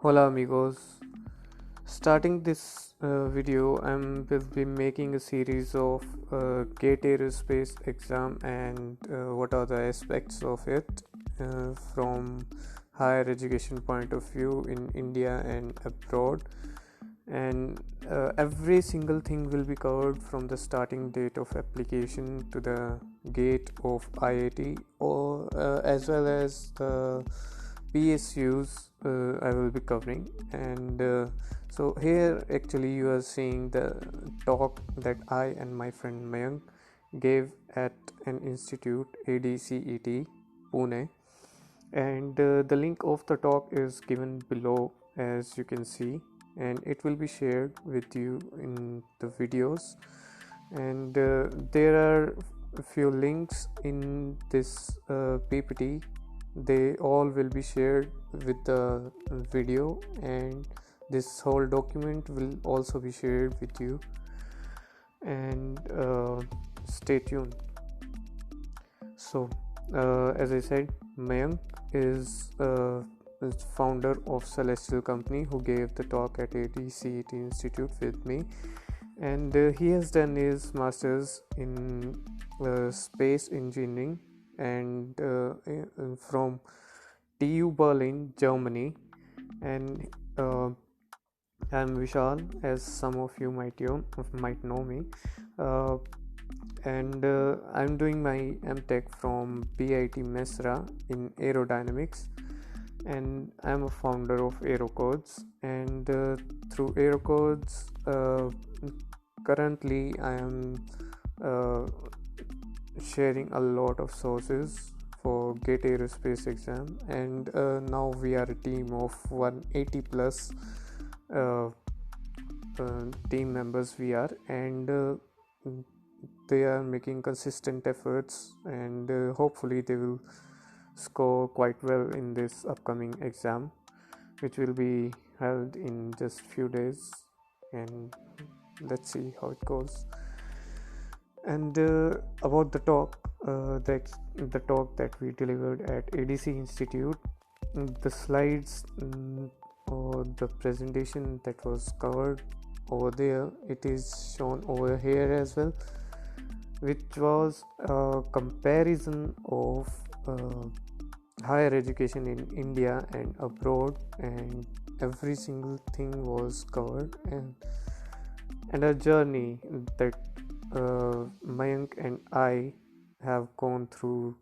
Hola amigos. Starting this video, will be making a series of GATE aerospace exam and what are the aspects of it from higher education point of view in India and abroad. And every single thing will be covered from the starting date of application to the gate of IIT, or as well as the PSUs I will be covering. And so here actually you are seeing the talk that I and my friend Mayank gave at an institute, ADCET, Pune. And the link of the talk is given below, as you can see, and it will be shared with you in the videos. And there are a few links in this PPT. They all will be shared with the video, and this whole document will also be shared with you. And stay tuned. So as I said, Mayank is founder of Celestial Company, who gave the talk at ADCET Institute with me, and he has done his masters in space engineering and from TU Berlin, Germany. And I'm Vishal, as some of you might know me, and I'm doing my MTech from PIT Mesra in aerodynamics, and I'm a founder of Aerocodes. And through Aerocodes, currently I am sharing a lot of sources for GATE aerospace exam, and now we are a team of 180 plus team members we are, and they are making consistent efforts, and hopefully they will score quite well in this upcoming exam, which will be held in just few days, and let's see how it goes. And about the talk, the talk that we delivered at ADC Institute, the slides or the presentation that was covered over there, it is shown over here as well, which was a comparison of higher education in India and abroad, and every single thing was covered, and a journey that Mayank and I have gone through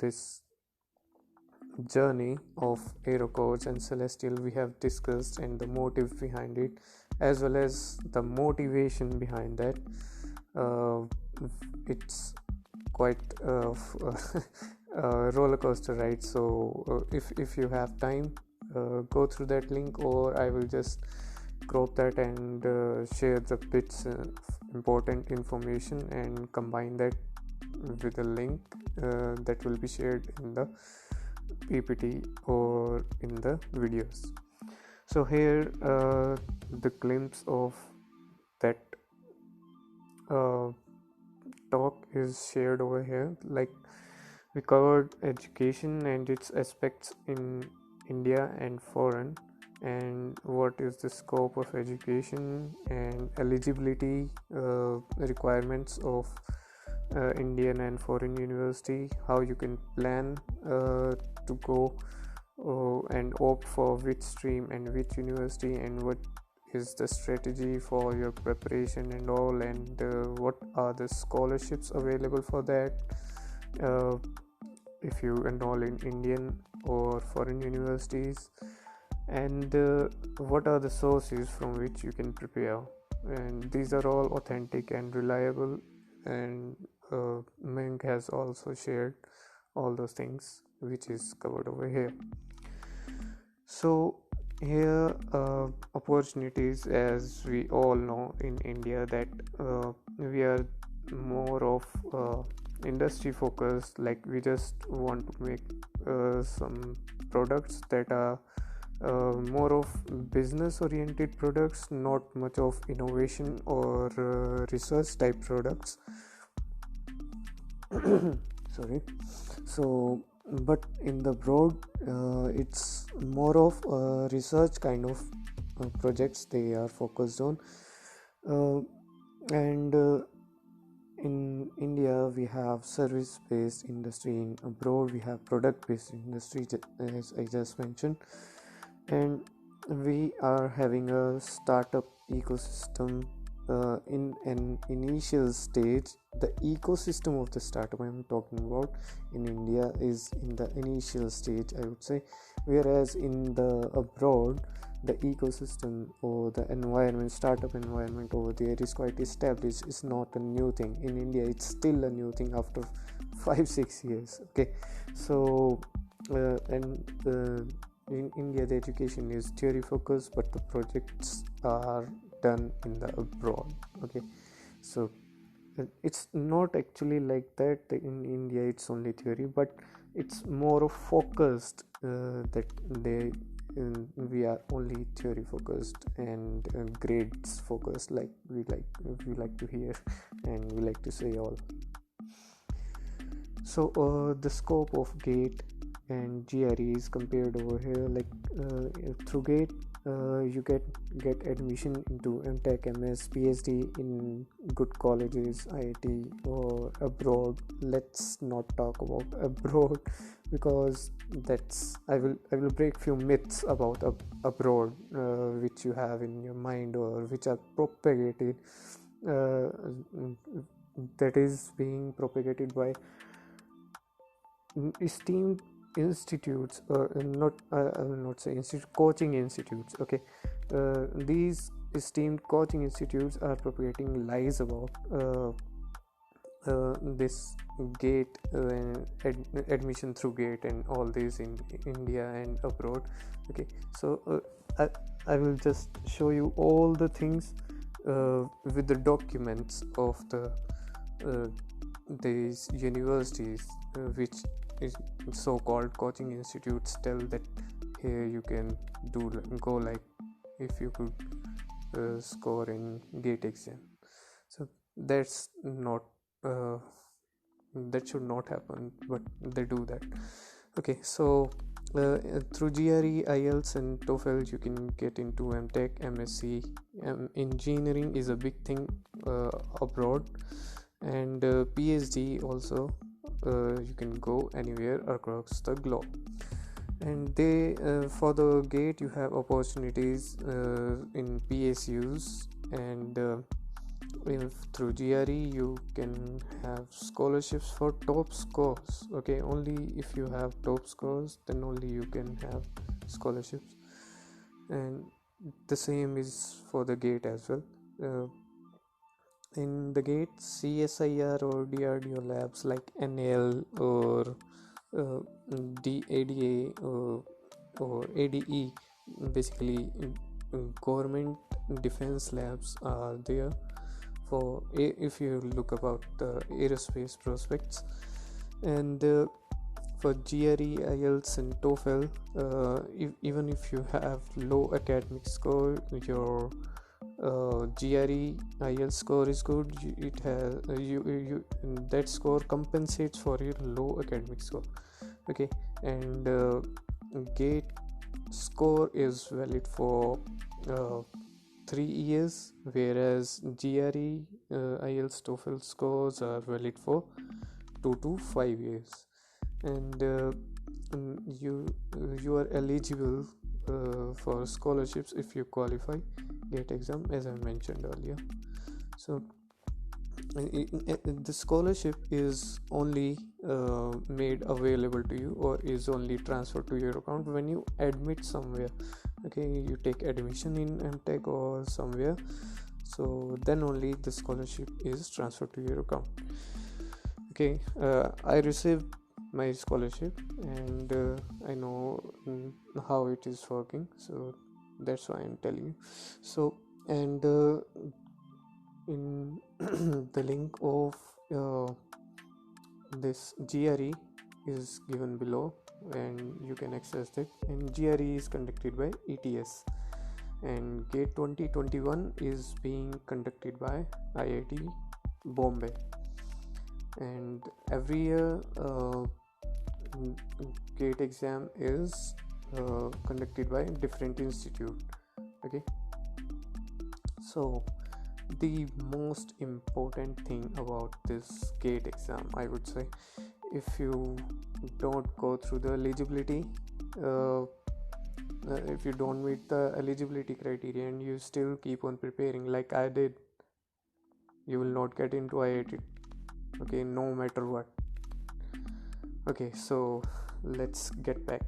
this journey of Aerocodes and Celestial. We have discussed, and the motive behind it, as well as the motivation behind that. It's quite a roller coaster ride. So if you have time, go through that link, or I will just crop that and share the bits important information and combine that with a link that will be shared in the PPT or in the videos. So here the glimpse of that talk is shared over here. Like, we covered education and its aspects in India and foreign, and what is the scope of education and eligibility requirements of Indian and foreign university, how you can plan to go and opt for which stream and which university, and what is the strategy for your preparation and all, and what are the scholarships available for that if you enroll in Indian or foreign universities, and what are the sources from which you can prepare. And these are all authentic and reliable, and Mink has also shared all those things which is covered over here. So here opportunities, as we all know in India, that we are more of industry focused. Like, we just want to make some products that are more of business oriented products, not much of innovation or research type products. Sorry. So but in the broad, it's more of research kind of projects they are focused on. And in India we have service based industry, in abroad we have product based industry, as I just mentioned. And we are having a startup ecosystem in an initial stage. The ecosystem of the startup I'm talking about in India is in the initial stage, I would say, whereas in the abroad the ecosystem or the environment, startup environment over there is quite established. It's not a new thing. In India it's still a new thing after 5-6 years. Okay, so in India the education is theory focused, but the projects are done in the abroad. Okay, so it's not actually like that in India it's only theory, but it's more of focused, that we are only theory focused and grades focused, like we like to hear and we like to say all. So the scope of GATE and GRE is compared over here. Like through GATE you get admission into MTech, MS, PhD in good colleges, IIT, or abroad. Let's not talk about abroad, because that's I will break few myths about abroad which you have in your mind or which are propagated, that is being propagated by esteemed institutes, or not, I will not say institute, coaching institutes. Okay, these esteemed coaching institutes are propagating lies about this GATE, admission through GATE and all this in India and abroad. Okay, so I will just show you all the things with the documents of these universities, which is so-called coaching institutes, tell that here you can go like if you could score in GATE exam. So that's not that should not happen, but they do that. Okay, so through GRE, IELTS and TOFEL you can get into MTech, MSc. Engineering is a big thing abroad, and PhD also. You can go anywhere across the globe. And they for the GATE you have opportunities in PSUs, and if through GRE you can have scholarships for top scores. Okay, only if you have top scores, then only you can have scholarships. And the same is for the GATE as well. In the GATE, CSIR or DRDO labs like NAL or ADA or ADE, basically government defense labs are there for if you look about the aerospace prospects. And for GRE, IELTS and TOEFL, even if you have low academic score, your GRE IELTS score is good. It has you that score compensates for your low academic score. Okay, and GATE score is valid for 3 years, whereas GRE IELTS TOEFL scores are valid for 2 to 5 years. And you are eligible for scholarships if you qualify GATE exam, as I mentioned earlier. So the scholarship is only made available to you, or is only transferred to your account when you admit somewhere. Okay, you take admission in MTech or somewhere, so then only the scholarship is transferred to your account. Okay, I received my scholarship, and I know how it is working, so that's why I'm telling you. So, and in the link of this GRE is given below, and you can access it. And GRE is conducted by ETS, and GATE 2021 is being conducted by IIT Bombay. And every year GATE exam is conducted by different institute. Okay, so the most important thing about this GATE exam, I would say, if you don't go through the eligibility, if you don't meet the eligibility criteria and you still keep on preparing like I did, you will not get into IIT. Okay, no matter what. Okay, so let's get back.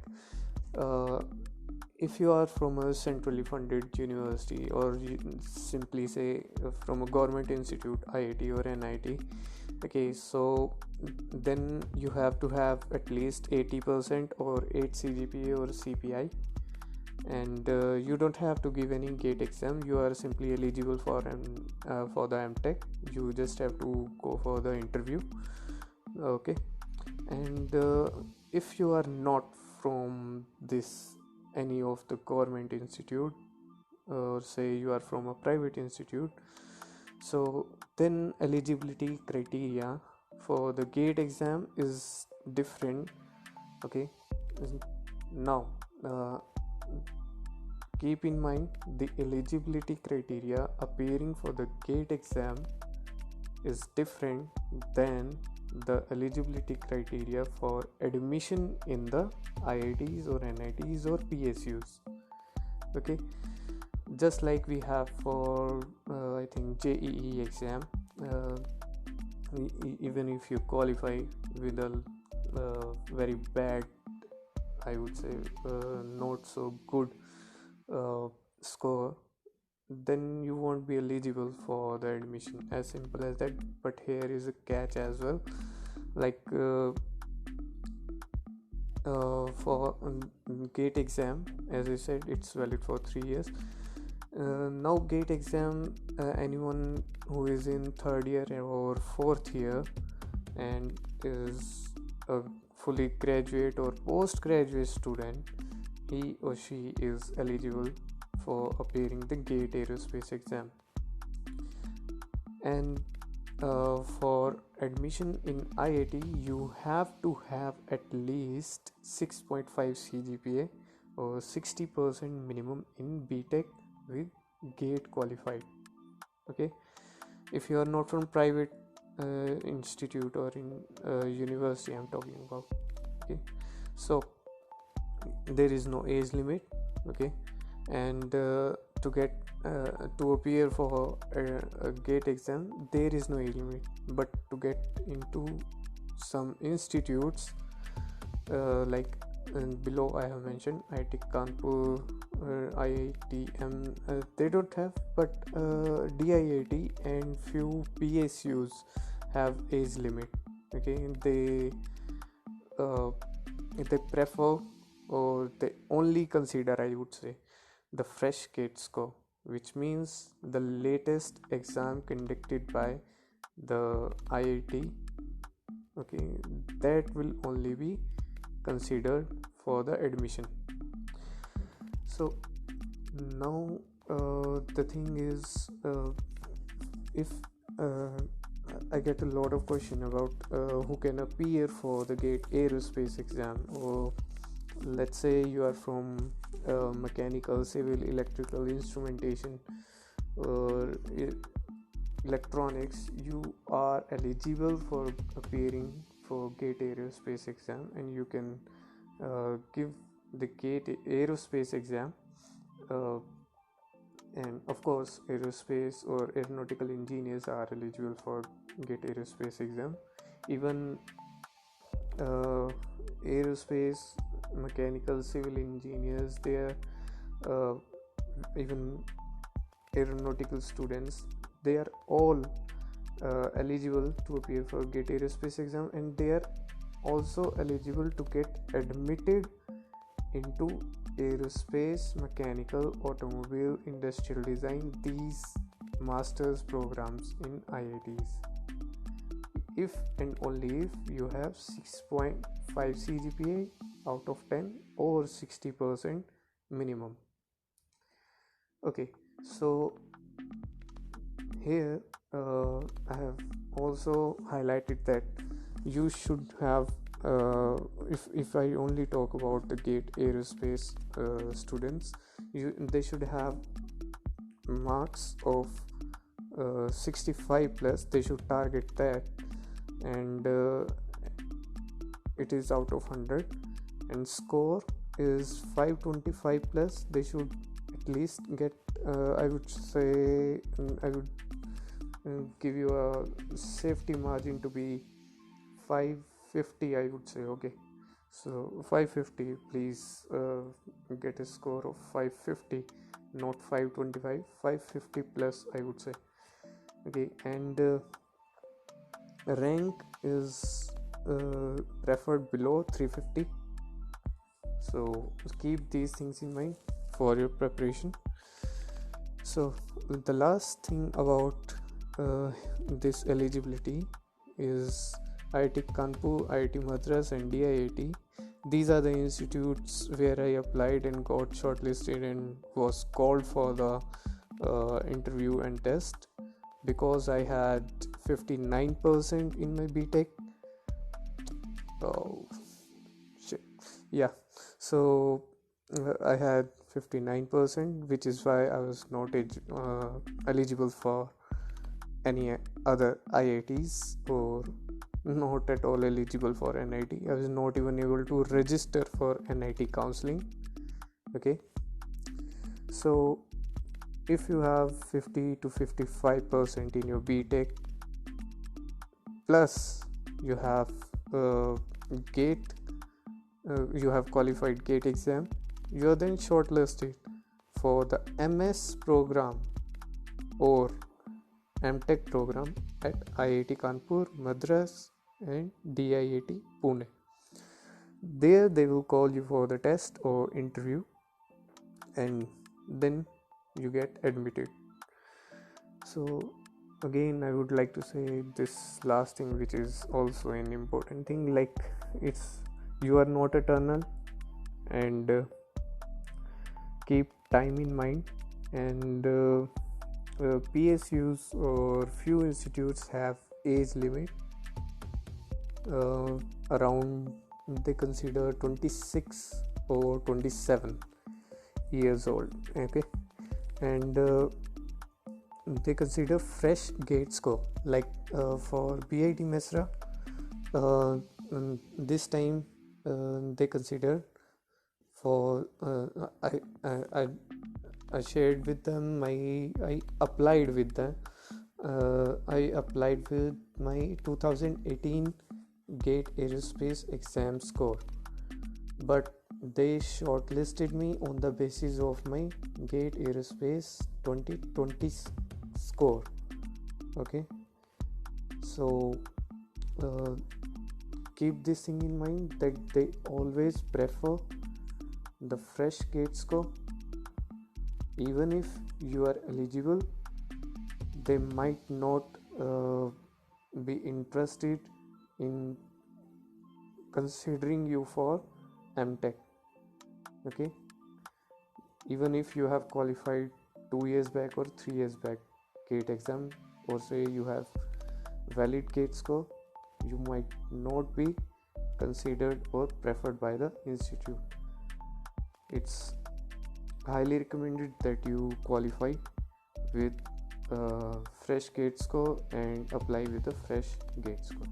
If you are from a centrally funded university, or simply say from a government institute, IIT or NIT, okay, so then you have to have at least 80% or 8 CGPA or CPI, and you don't have to give any GATE exam. You are simply eligible for the MTech. You just have to go for the interview. Okay, and if you are not from any of the government institute, or say you are from a private institute, so then eligibility criteria for the GATE exam is different. Okay, now keep in mind the eligibility criteria appearing for the GATE exam is different than the eligibility criteria for admission in the IITs or NITs or PSUs. Okay, just like we have for I think JEE exam, even if you qualify with a very bad, I would say not so good score, then you won't be eligible for the admission. As simple as that. But here is a catch as well, like for GATE exam, as I said, it's valid for 3 years. Now GATE exam, anyone who is in 3rd year or 4th year and is a fully graduate or postgraduate student, he or she is eligible for appearing the GATE aerospace exam. And for admission in IIT, you have to have at least 6.5 CGPA or 60% minimum in BTech with GATE qualified. Okay, if you are not from private institute or in university, I'm talking about. Okay, so there is no age limit. Okay, and to get to appear for a GATE exam, there is no age limit. But to get into some institutes like below I have mentioned, IIT Kanpur, IITM, they don't have, but DIIT and few PSUs have age limit. Okay, they prefer, or they only consider, I would say, the fresh GATE score, which means the latest exam conducted by the IIT. Okay, that will only be considered for the admission. So now the thing is, if I get a lot of question about who can appear for the GATE aerospace exam, or let's say you are from mechanical, civil, electrical, instrumentation, or electronics, you are eligible for appearing for GATE aerospace exam, and you can give the GATE aerospace exam. And of course, aerospace or aeronautical engineers are eligible for GATE aerospace exam. Even aerospace, mechanical, civil engineers, they are even aeronautical students, they are all eligible to appear for GATE aerospace exam, and they are also eligible to get admitted into aerospace, mechanical, automobile, industrial design, these master's programs in IITs, if and only if you have 6.5 CGPA out of 10 or 60% minimum. Okay, so here I have also highlighted that you should have if I only talk about the GATE aerospace students, they should have marks of 65 plus. They should target that, and it is out of 100, and score is 525 plus. They should at least get I would say, I would give you a safety margin to be 550, I would say. Okay, so 550, please get a score of 550, not 525, 550 plus, I would say. Okay, and rank is preferred below 350. So keep these things in mind for your preparation. So the last thing about this eligibility is IIT Kanpur, IIT Madras and DIIT. These are the institutes where I applied and got shortlisted and was called for the interview and test, because I had 59% in my BTech. Oh shit, yeah. So I had 59%, which is why I was not eligible for any other IITs, or not at all eligible for NIT. I was not even able to register for NIT counseling. Okay, so if you have 50 to 55% in your BTech, plus you have GATE, you have qualified GATE exam, you are then shortlisted for the MS program or MTech program at IIT Kanpur, Madras and DIIT Pune. There they will call you for the test or interview, and then you get admitted. So again, I would like to say this last thing, which is also an important thing, like you are not eternal, and keep time in mind. And PSUs or few institutes have age limit around, they consider 26 or 27 years old. Okay, and they consider fresh GATE score, like for BIT Mesra, this time they consider for I shared with them I applied with my 2018 GATE aerospace exam score, but they shortlisted me on the basis of my GATE aerospace 2020 score. Okay, so keep this thing in mind, that they always prefer the fresh GATE score. Even if you are eligible, they might not be interested in considering you for MTech. Okay, even if you have qualified 2 years back or 3 years back GATE exam, or say you have valid GATE score, you might not be considered or preferred by the institute. It's highly recommended that you qualify with fresh GATE score and apply with a fresh GATE score.